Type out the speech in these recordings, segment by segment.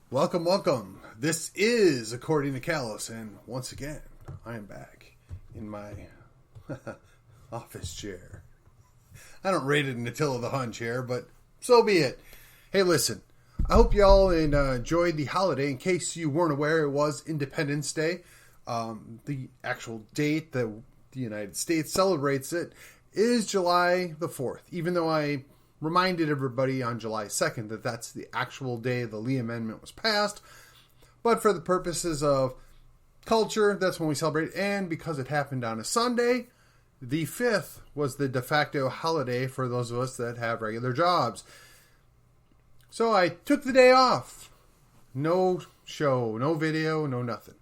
Welcome, welcome. This is According to Callus, and once again, I am back in my office chair. I don't rate it an Attila the Hun chair, but so be it. Hey, listen, I hope you all enjoyed the holiday. In case you weren't aware, it was Independence Day. The actual date that the United States celebrates it is July the 4th, even though I reminded everybody on July 2nd that that's the actual day the Lee Amendment was passed. But for the purposes of culture, that's when we celebrate. And because it happened on a Sunday, the 5th was the de facto holiday for those of us that have regular jobs. So I took the day off. No show, no video, no nothing.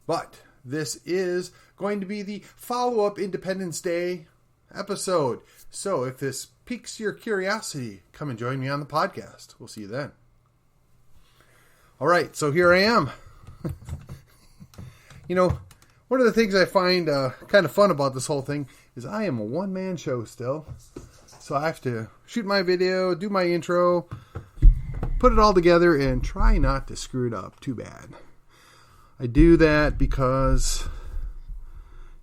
But this is going to be the follow-up Independence Day episode. So if this piques your curiosity, come and join me on the podcast. We'll see you then. All right, so here I am. You know, one of the things I find kind of fun about this whole thing is I am a one-man show still. So I have to shoot my video, do my intro, put it all together, and try not to screw it up too bad. I do that because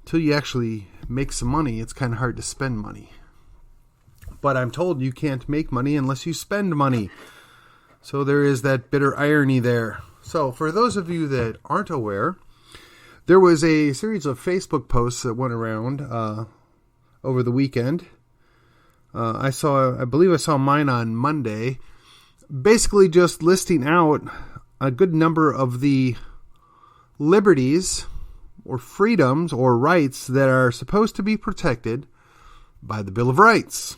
until you actually make some money, it's kind of hard to spend money. But I'm told you can't make money unless you spend money. So there is that bitter irony there. So for those of you that aren't aware, there was a series of Facebook posts that went around over the weekend. I believe I saw mine on Monday, basically just listing out a good number of the liberties or freedoms or rights that are supposed to be protected by the Bill of Rights.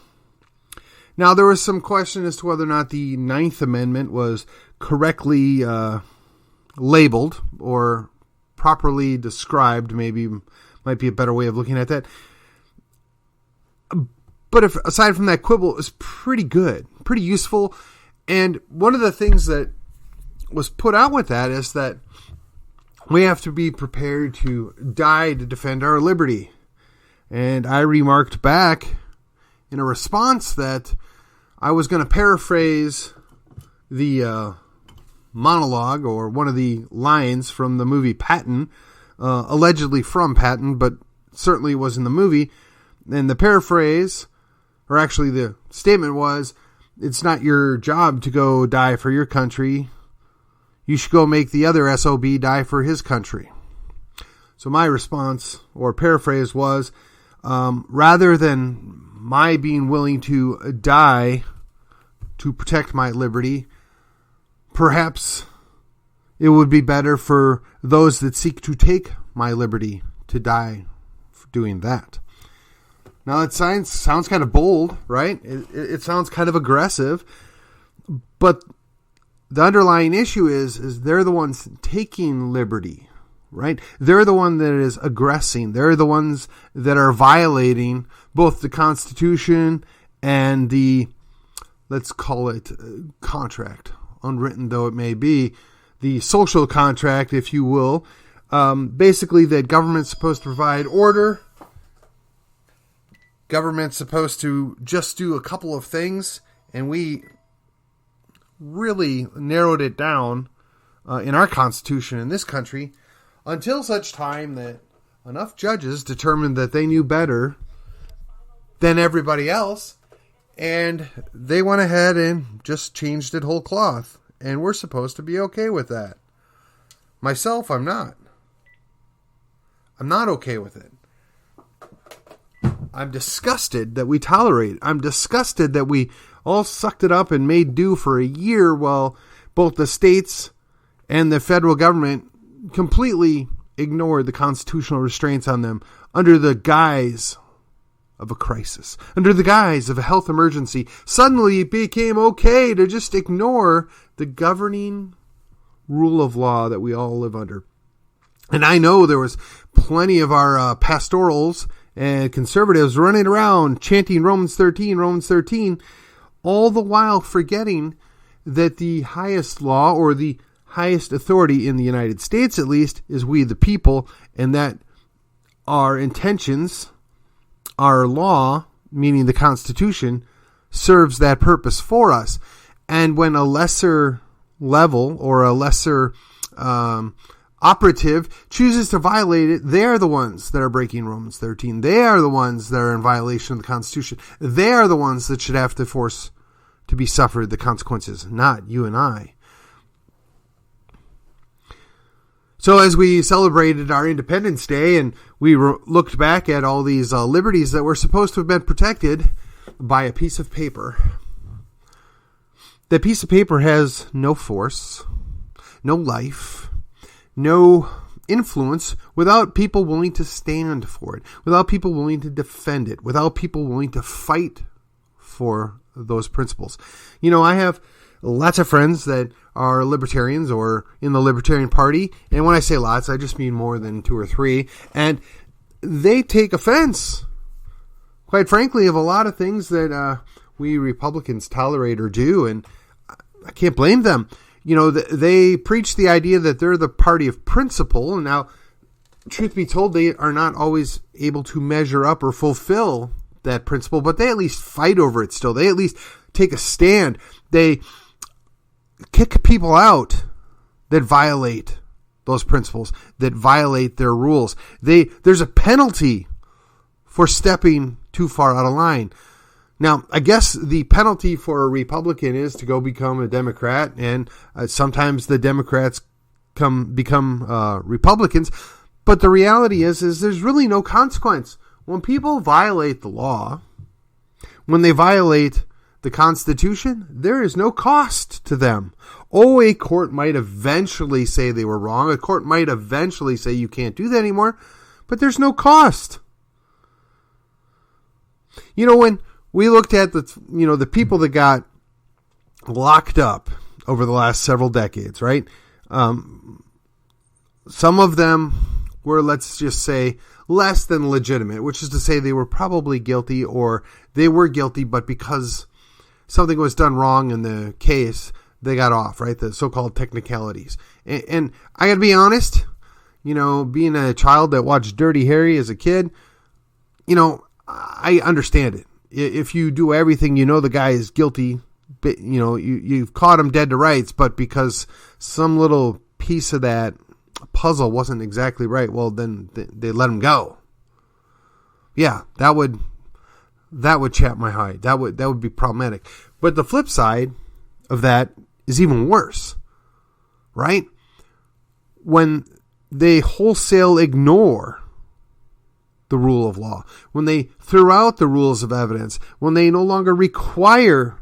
Now, there was some question as to whether or not the Ninth Amendment was correctly labeled or properly described, maybe might be a better way of looking at that. But aside from that quibble, it was pretty good, pretty useful. And one of the things that was put out with that is that we have to be prepared to die to defend our liberty. And I remarked back in a response that I was going to paraphrase the monologue or one of the lines from the movie Patton, allegedly from Patton, but certainly was in the movie. And the paraphrase, or actually the statement was, it's not your job to go die for your country. You should go make the other SOB die for his country. So my response or paraphrase was, rather than my being willing to die to protect my liberty, perhaps it would be better for those that seek to take my liberty to die for doing that. Now that sounds kind of bold, right? It sounds kind of aggressive, but the underlying issue is they're the ones taking liberty, right? They're the one that is aggressing. They're the ones that are violating both the Constitution and the, let's call it, contract, unwritten though it may be, the social contract, if you will. Basically, that government's supposed to provide order. Government's supposed to just do a couple of things, and we really narrowed it down in our Constitution in this country until such time that enough judges determined that they knew better than everybody else, and they went ahead and just changed it whole cloth, and we're supposed to be okay with that. Myself, I'm not. I'm not okay with it. I'm disgusted that we tolerate it. I'm disgusted that we all sucked it up and made do for a year while both the states and the federal government completely ignored the constitutional restraints on them under the guise of a crisis, under the guise of a health emergency. Suddenly it became okay to just ignore the governing rule of law that we all live under. And I know there was plenty of our pastorals and conservatives running around chanting Romans 13, all the while forgetting that the highest law, or the highest authority in the United States at least, is we the people, and that our intentions, our law, meaning the Constitution, serves that purpose for us. And when a lesser level or a lesser operative chooses to violate it, they are the ones that are breaking Romans 13. They are the ones that are in violation of the Constitution. They are the ones that should have to force to be suffered the consequences, not you and I. So as we celebrated our Independence Day and we looked back at all these liberties that were supposed to have been protected by a piece of paper, that piece of paper has no force, no life, no influence without people willing to stand for it, without people willing to defend it, without people willing to fight for those principles. You know, I have lots of friends that are libertarians or in the Libertarian Party. And when I say lots, I just mean more than 2 or 3. And they take offense, quite frankly, of a lot of things that we Republicans tolerate or do. And I can't blame them. You know, they preach the idea that they're the party of principle. And now, truth be told, they are not always able to measure up or fulfill that principle, but they at least fight over it still. They at least take a stand. They kick people out that violate those principles, that violate their rules. There's a penalty for stepping too far out of line. Now, I guess the penalty for a Republican is to go become a Democrat, and sometimes the Democrats become Republicans. But the reality is there's really no consequence. When people violate the law, when they violate the Constitution, there is no cost to them. Oh, a court might eventually say they were wrong. A court might eventually say you can't do that anymore, but there's no cost. You know, when we looked at the people that got locked up over the last several decades, right? Some of them were, let's just say, less than legitimate, which is to say they were probably guilty or they were guilty, but because something was done wrong in the case, they got off, right? The so-called technicalities. And I got to be honest, you know, being a child that watched Dirty Harry as a kid, you know, I understand it. If you do everything, you know the guy is guilty, but, you know, you've caught him dead to rights, but because some little piece of that puzzle wasn't exactly right, well, then they let him go. Yeah, that would chap my hide. That would be problematic. But the flip side of that is even worse, right? When they wholesale ignore the rule of law, when they throw out the rules of evidence, when they no longer require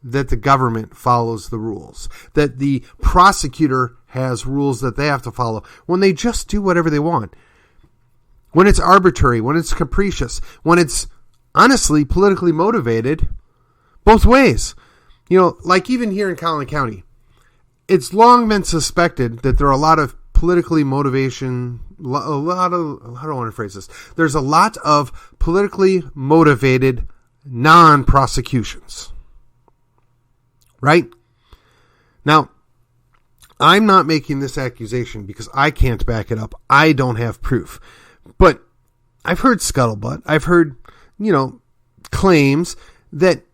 that the government follows the rules, that the prosecutor has rules that they have to follow, when they just do whatever they want, when it's arbitrary, when it's capricious, when it's honestly politically motivated, both ways. You know, like even here in Collin County, it's long been suspected that there are a lot of politically motivation, how do I want to phrase this? There's a lot of politically motivated non-prosecutions. Right? Now, I'm not making this accusation because I can't back it up. I don't have proof. But I've heard scuttlebutt. I've heard, claims that,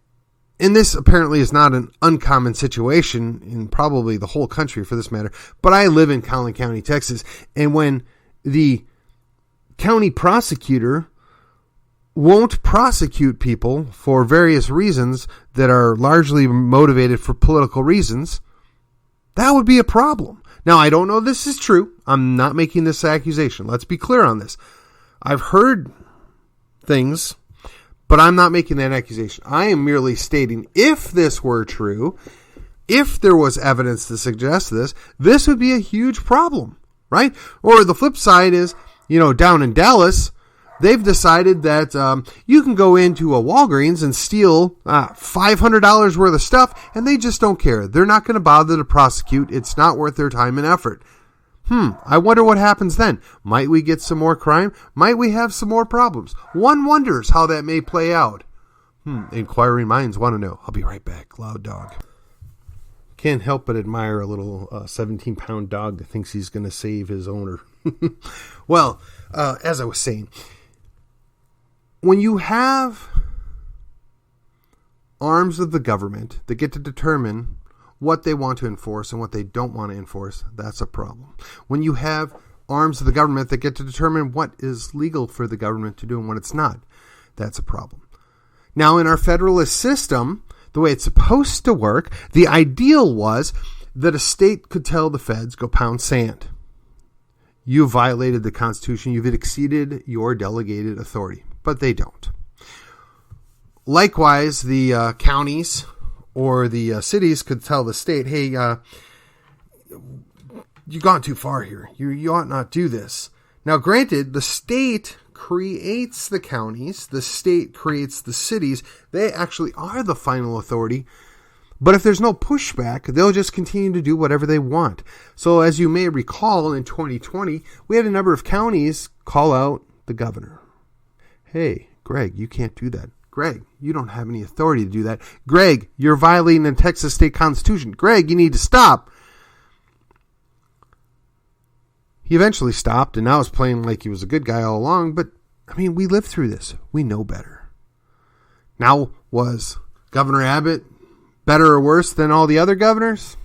and this apparently is not an uncommon situation in probably the whole country for this matter, but I live in Collin County, Texas, and when the county prosecutor won't prosecute people for various reasons that are largely motivated for political reasons, that would be a problem. Now, I don't know if this is true. I'm not making this accusation. Let's be clear on this. I've heard things, but I'm not making that accusation. I am merely stating if this were true, if there was evidence to suggest this would be a huge problem, right? Or the flip side is, down in Dallas, they've decided that you can go into a Walgreens and steal $500 worth of stuff, and they just don't care. They're not going to bother to prosecute. It's not worth their time and effort. I wonder what happens then. Might we get some more crime? Might we have some more problems? One wonders how that may play out. Inquiring minds want to know. I'll be right back. Loud dog. Can't help but admire a little 17-pound dog that thinks he's going to save his owner. Well, as I was saying, when you have arms of the government that get to determine what they want to enforce and what they don't want to enforce, that's a problem. When you have arms of the government that get to determine what is legal for the government to do and what it's not, that's a problem. Now, in our federalist system, the way it's supposed to work, the ideal was that a state could tell the feds, go pound sand. You violated the Constitution. You've exceeded your delegated authority. But they don't. Likewise, the counties or the cities could tell the state, hey, you've gone too far here. You ought not do this. Now, granted, the state creates the counties. The state creates the cities. They actually are the final authority. But if there's no pushback, they'll just continue to do whatever they want. So as you may recall, in 2020, we had a number of counties call out the governor. Hey, Greg, you can't do that. Greg, you don't have any authority to do that. Greg, you're violating the Texas state constitution. Greg, you need to stop. He eventually stopped and now is playing like he was a good guy all along. But, I mean, we lived through this. We know better. Now, was Governor Abbott better or worse than all the other governors?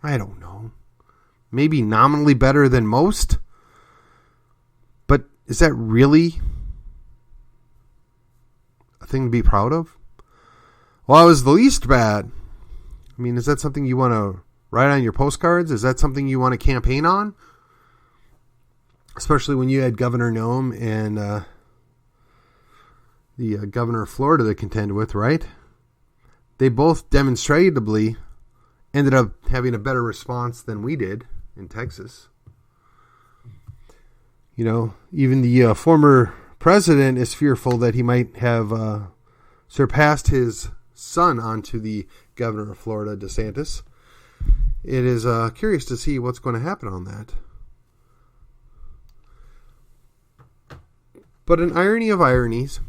I don't know. Maybe nominally better than most. But is that really a thing to be proud of? Well, I was the least bad. I mean, is that something you want to write on your postcards? Is that something you want to campaign on? Especially when you had Governor Nome and the governor of Florida to contend with, right? They both demonstrably ended up having a better response than we did in Texas. You know, even the former president is fearful that he might have surpassed his son onto the governor of Florida, DeSantis. It is curious to see what's going to happen on that. But an irony of ironies,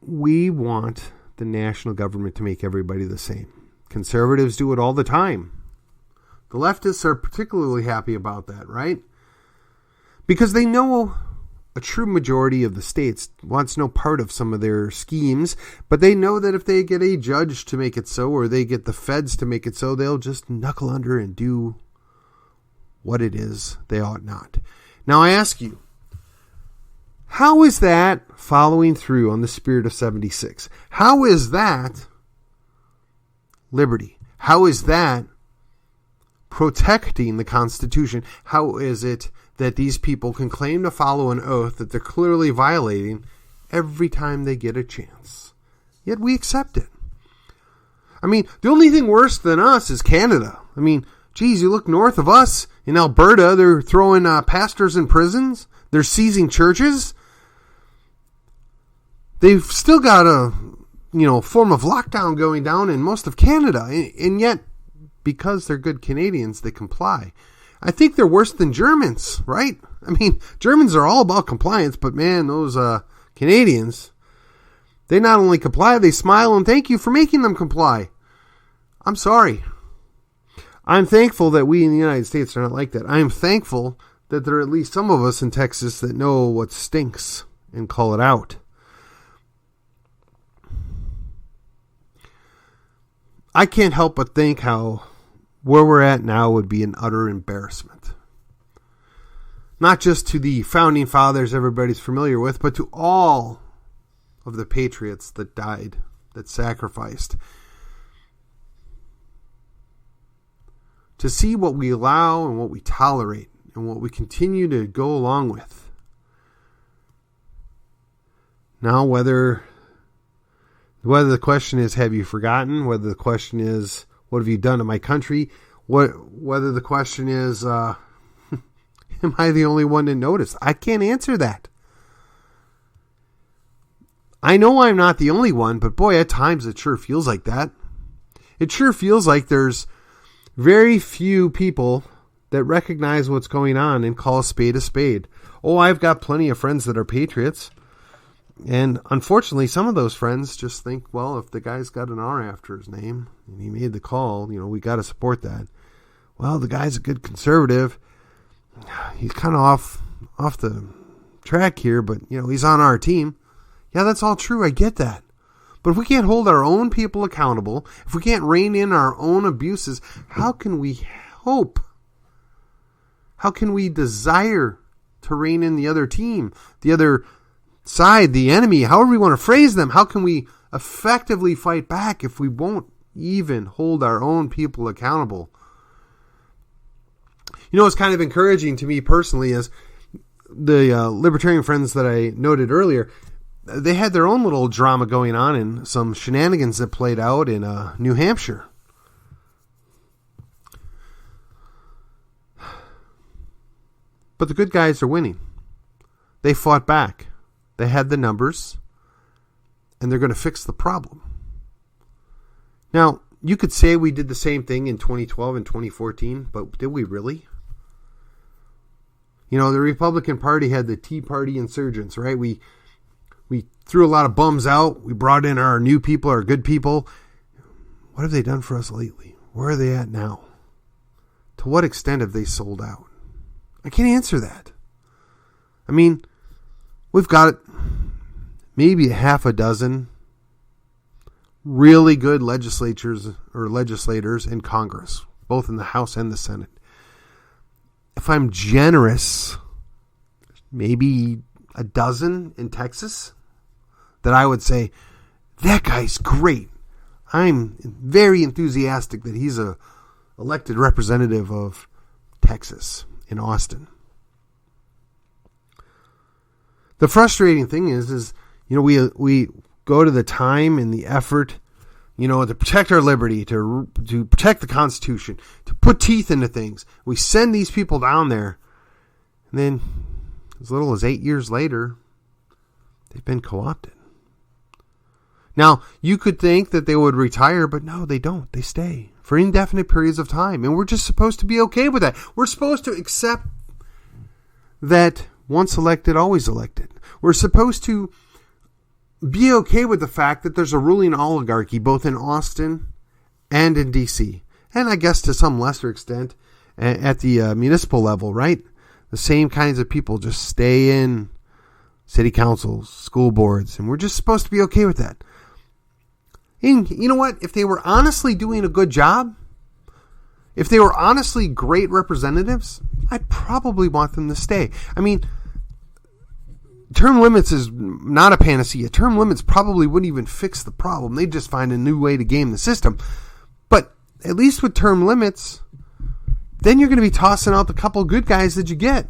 we want the national government to make everybody the same. Conservatives do it all the time. The leftists are particularly happy about that, right? Because they know a true majority of the states wants no part of some of their schemes, but they know that if they get a judge to make it so, or they get the feds to make it so, they'll just knuckle under and do what it is they ought not. Now I ask you, how is that following through on the spirit of 76? How is that liberty? How is that protecting the Constitution? How is it that these people can claim to follow an oath that they're clearly violating every time they get a chance? Yet we accept it. I mean, the only thing worse than us is Canada. I mean, geez, you look north of us in Alberta, they're throwing pastors in prisons. They're seizing churches. They've still got a, form of lockdown going down in most of Canada. And yet, because they're good Canadians, they comply. I think they're worse than Germans, right? I mean, Germans are all about compliance, but man, those Canadians, they not only comply, they smile and thank you for making them comply. I'm sorry. I'm thankful that we in the United States are not like that. I am thankful that there are at least some of us in Texas that know what stinks and call it out. I can't help but think how where we're at now would be an utter embarrassment. Not just to the founding fathers everybody's familiar with, but to all of the patriots that died, that sacrificed. To see what we allow and what we tolerate and what we continue to go along with. Now, whether the question is, have you forgotten? Whether the question is, what have you done to my country? Whether the question is, am I the only one to notice? I can't answer that. I know I'm not the only one, but boy, at times it sure feels like that. It sure feels like there's very few people that recognize what's going on and call a spade a spade. Oh, I've got plenty of friends that are patriots. And unfortunately, some of those friends just think, well, if the guy's got an R after his name and he made the call, we got to support that. Well, the guy's a good conservative. He's kind of off the track here, but, he's on our team. Yeah, that's all true. I get that. But if we can't hold our own people accountable, if we can't rein in our own abuses, how can we hope? How can we desire to rein in the other team, the other side, the enemy, however we want to phrase them? How can we effectively fight back if we won't even hold our own people accountable? You know, what's kind of encouraging to me personally is the libertarian friends that I noted earlier. They had their own little drama going on and some shenanigans that played out in New Hampshire. But the good guys are winning. They fought back. They had the numbers, and they're going to fix the problem. Now, you could say we did the same thing in 2012 and 2014, but did we really? You know, the Republican Party had the Tea Party insurgents, right? We threw a lot of bums out. We brought in our new people, our good people. What have they done for us lately? Where are they at now? To what extent have they sold out? I can't answer that. I mean, we've got maybe a half a dozen really good legislators in Congress, both in the House and the Senate. If I'm generous, maybe a dozen in Texas that I would say, that guy's great. I'm very enthusiastic that he's a elected representative of Texas in Austin. The frustrating thing is you know, we go to the time and the effort, you know, to protect our liberty, to protect the Constitution, to put teeth into things. We send these people down there, and then as little as 8 years later, they've been co-opted. Now, you could think that they would retire, but no, they don't. They stay for indefinite periods of time. And we're just supposed to be okay with that. We're supposed to accept that once elected, always elected. We're supposed to be okay with the fact that there's a ruling oligarchy both in Austin and in D.C. And I guess to some lesser extent at the municipal level, right? The same kinds of people just stay in city councils, school boards, and we're just supposed to be okay with that. And you know what? If they were honestly doing a good job, if they were honestly great representatives, I'd probably want them to stay. I mean, term limits is not a panacea. Term limits probably wouldn't even fix the problem. They'd just find a new way to game the system. But at least with term limits, then you're going to be tossing out the couple good guys that you get.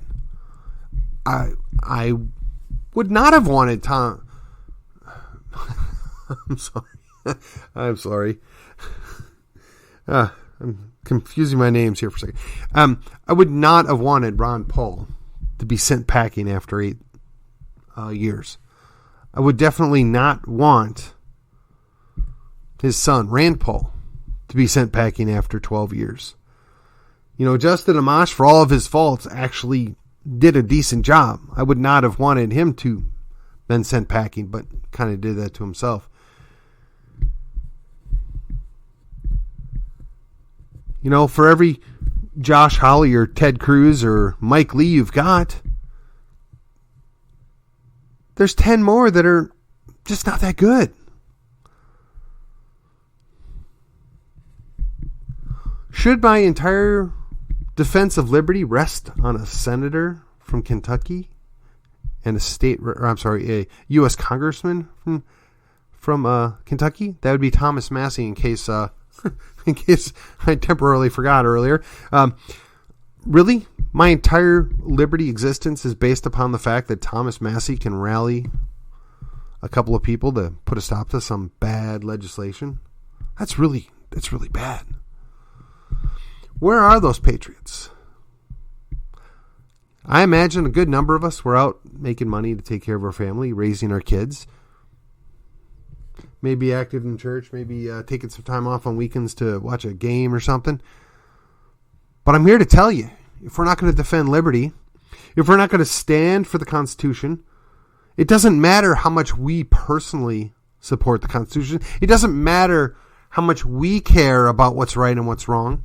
I would not have wanted Tom. I'm sorry. I'm sorry. I'm confusing my names here for a second. I would not have wanted Ron Paul to be sent packing after 8 years. I would definitely not want his son, Rand Paul, to be sent packing after 12 years. You know, Justin Amash, for all of his faults, actually did a decent job. I would not have wanted him to been sent packing, but kind of did that to himself. You know, for every Josh Hawley or Ted Cruz or Mike Lee you've got, there's 10 more that are just not that good. Should my entire defense of liberty rest on a senator from Kentucky and a U.S. congressman from Kentucky? That would be Thomas Massey, in case I temporarily forgot earlier. Really? My entire liberty existence is based upon the fact that Thomas Massey can rally a couple of people to put a stop to some bad legislation? That's really bad. Where are those patriots? I imagine a good number of us were out making money to take care of our family, raising our kids. Maybe active in church, maybe taking some time off on weekends to watch a game or something. But I'm here to tell you, if we're not going to defend liberty, if we're not going to stand for the Constitution, it doesn't matter how much we personally support the Constitution. It doesn't matter how much we care about what's right and what's wrong.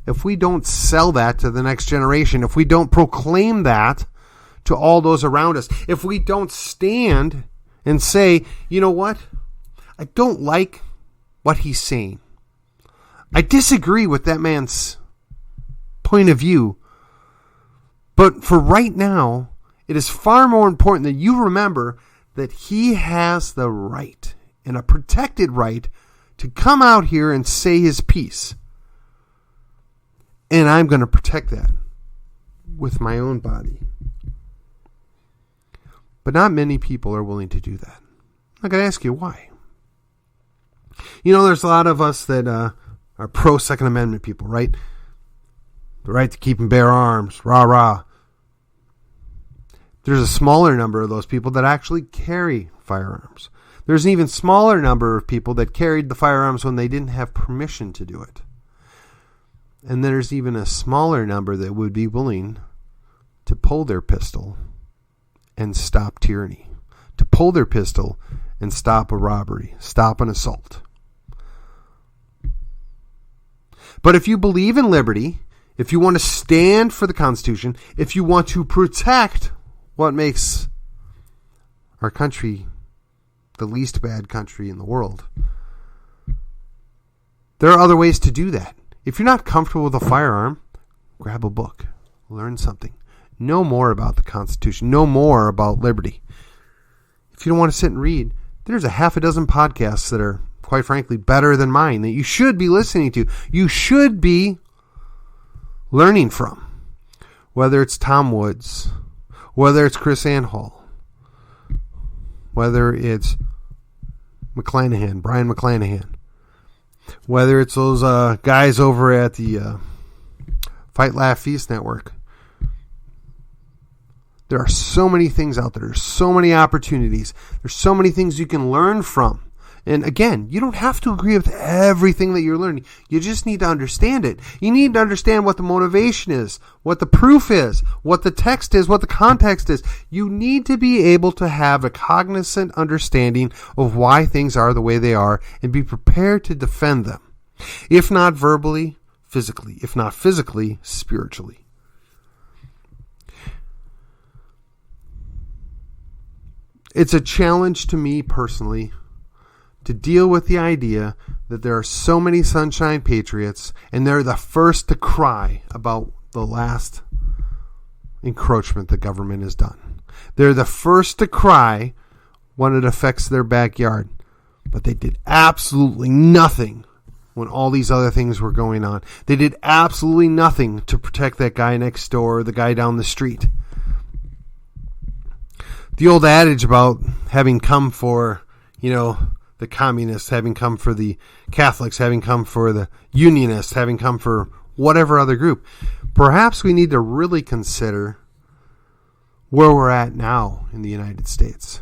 If we don't sell that to the next generation, if we don't proclaim that to all those around us, if we don't stand and say, you know what? I don't like what he's saying. I disagree with that man's point of view. But for right now, it is far more important that you remember that he has the right, and a protected right, to come out here and say his piece. And I'm going to protect that with my own body. But not many people are willing to do that. I got to ask you why. There's a lot of us that are pro-Second Amendment people, right? The right to keep and bear arms, rah, rah. There's a smaller number of those people that actually carry firearms. There's an even smaller number of people that carried the firearms when they didn't have permission to do it. And there's even a smaller number that would be willing to pull their pistol and stop tyranny, to pull their pistol and stop a robbery, stop an assault. But if you believe in liberty, if you want to stand for the Constitution, if you want to protect what makes our country the least bad country in the world, there are other ways to do that. If you're not comfortable with a firearm, grab a book, learn something, know more about the Constitution, know more about liberty. If you don't want to sit and read, there's a half a dozen podcasts that are, quite frankly, better than mine that you should be listening to. You should be learning from. Whether it's Tom Woods, whether it's Chris Anhall, whether it's Brian McClanahan, whether it's those guys over at the Fight, Laugh, Feast Network. There are so many things out there. There's so many opportunities. There's so many things you can learn from. And again, you don't have to agree with everything that you're learning. You just need to understand it. You need to understand what the motivation is, what the proof is, what the text is, what the context is. You need to be able to have a cognizant understanding of why things are the way they are and be prepared to defend them. If not verbally, physically. If not physically, spiritually. It's a challenge to me personally to deal with the idea that there are so many sunshine patriots and they're the first to cry about the last encroachment the government has done. They're the first to cry when it affects their backyard, but they did absolutely nothing when all these other things were going on. They did absolutely nothing to protect that guy next door or the guy down the street. The old adage about having come for, the communists, having come for the Catholics, having come for the Unionists, having come for whatever other group. Perhaps we need to really consider where we're at now in the United States.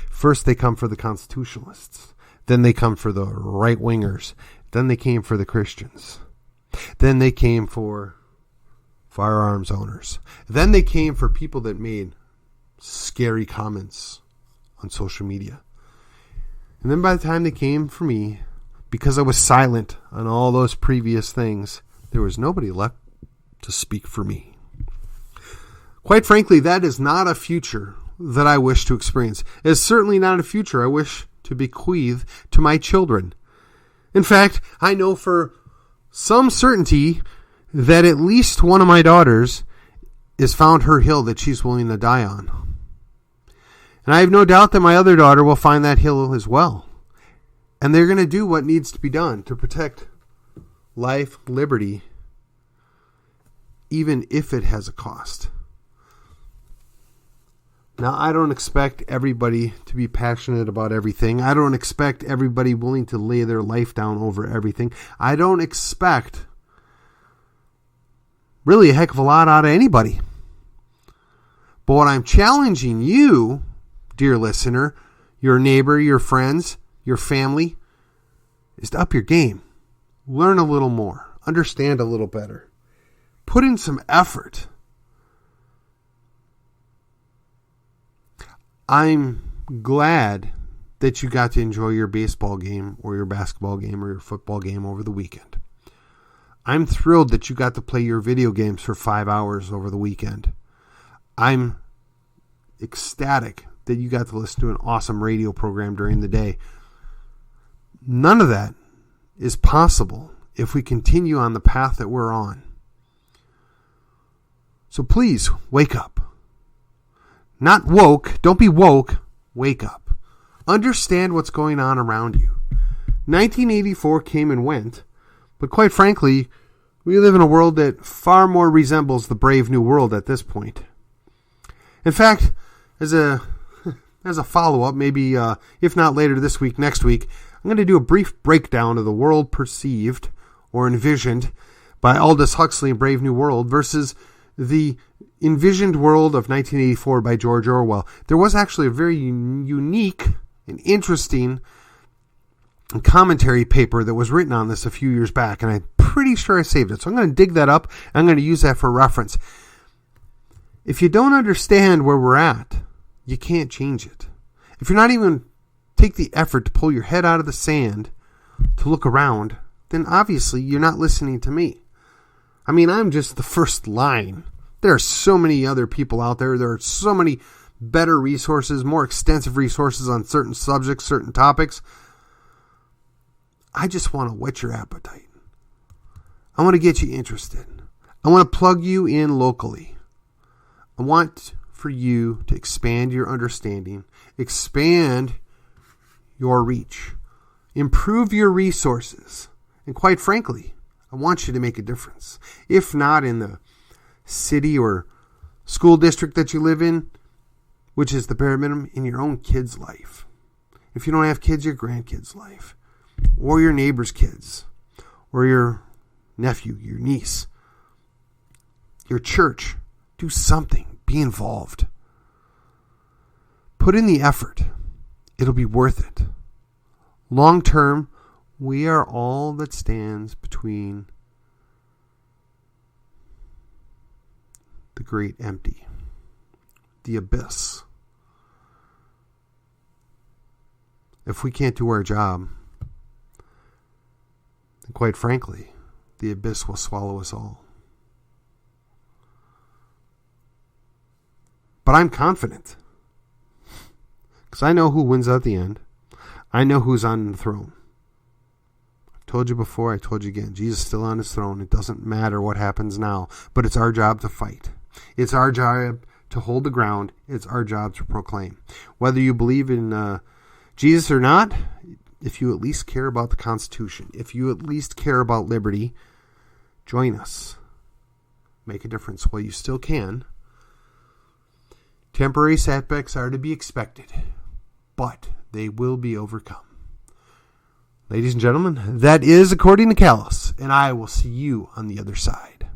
First, they come for the constitutionalists. Then they come for the right-wingers. Then they came for the Christians. Then they came for firearms owners. Then they came for people that made scary comments on social media. And then by the time they came for me, because I was silent on all those previous things, there was nobody left to speak for me. Quite frankly, that is not a future that I wish to experience. It's certainly not a future I wish to bequeath to my children. In fact, I know for some certainty that at least one of my daughters has found her hill that she's willing to die on. And I have no doubt that my other daughter will find that hill as well. And they're going to do what needs to be done to protect life, liberty, even if it has a cost. Now, I don't expect everybody to be passionate about everything. I don't expect everybody willing to lay their life down over everything. I don't expect really a heck of a lot out of anybody. But what I'm challenging you, dear listener, your neighbor, your friends, your family, is to up your game. Learn a little more. Understand a little better. Put in some effort. I'm glad that you got to enjoy your baseball game or your basketball game or your football game over the weekend. I'm thrilled that you got to play your video games for 5 hours over the weekend. I'm ecstatic that you got to listen to an awesome radio program during the day. None of that is possible if we continue on the path that we're on. So please, wake up. Not woke. Don't be woke. Wake up. Understand what's going on around you. 1984 came and went, but quite frankly, we live in a world that far more resembles the brave new world at this point. In fact, as a follow-up, maybe if not later this week, next week, I'm going to do a brief breakdown of the world perceived or envisioned by Aldous Huxley in Brave New World versus the envisioned world of 1984 by George Orwell. There was actually a very unique and interesting commentary paper that was written on this a few years back, and I'm pretty sure I saved it. So I'm going to dig that up. I'm going to use that for reference. If you don't understand where we're at, you can't change it. If you're not even take the effort to pull your head out of the sand to look around, then obviously you're not listening to me. I mean, I'm just the first line. There are so many other people out there. There are so many better resources, more extensive resources on certain subjects, certain topics. I just want to whet your appetite. I want to get you interested. I want to plug you in locally. I want for you to expand your understanding, expand your reach, improve your resources, and quite frankly, I want you to make a difference. If not in the city or school district that you live in, which is the bare minimum, in your own kid's life. If you don't have kids, your grandkids' life, or your neighbor's kids, or your nephew, your niece, your church. Do something. Be involved. Put in the effort. It'll be worth it. Long term, we are all that stands between the great empty, the abyss. If we can't do our job, then quite frankly, the abyss will swallow us all. But I'm confident, because I know who wins at the end. I know who's on the throne. I've told you before, I told you again. Jesus is still on his throne. It doesn't matter what happens now, but it's our job to fight. It's our job to hold the ground. It's our job to proclaim. Whether you believe in Jesus or not, if you at least care about the Constitution, if you at least care about liberty, join us. Make a difference while you still can. Temporary setbacks are to be expected, but they will be overcome. Ladies and gentlemen, that is According to Callus, and I will see you on the other side.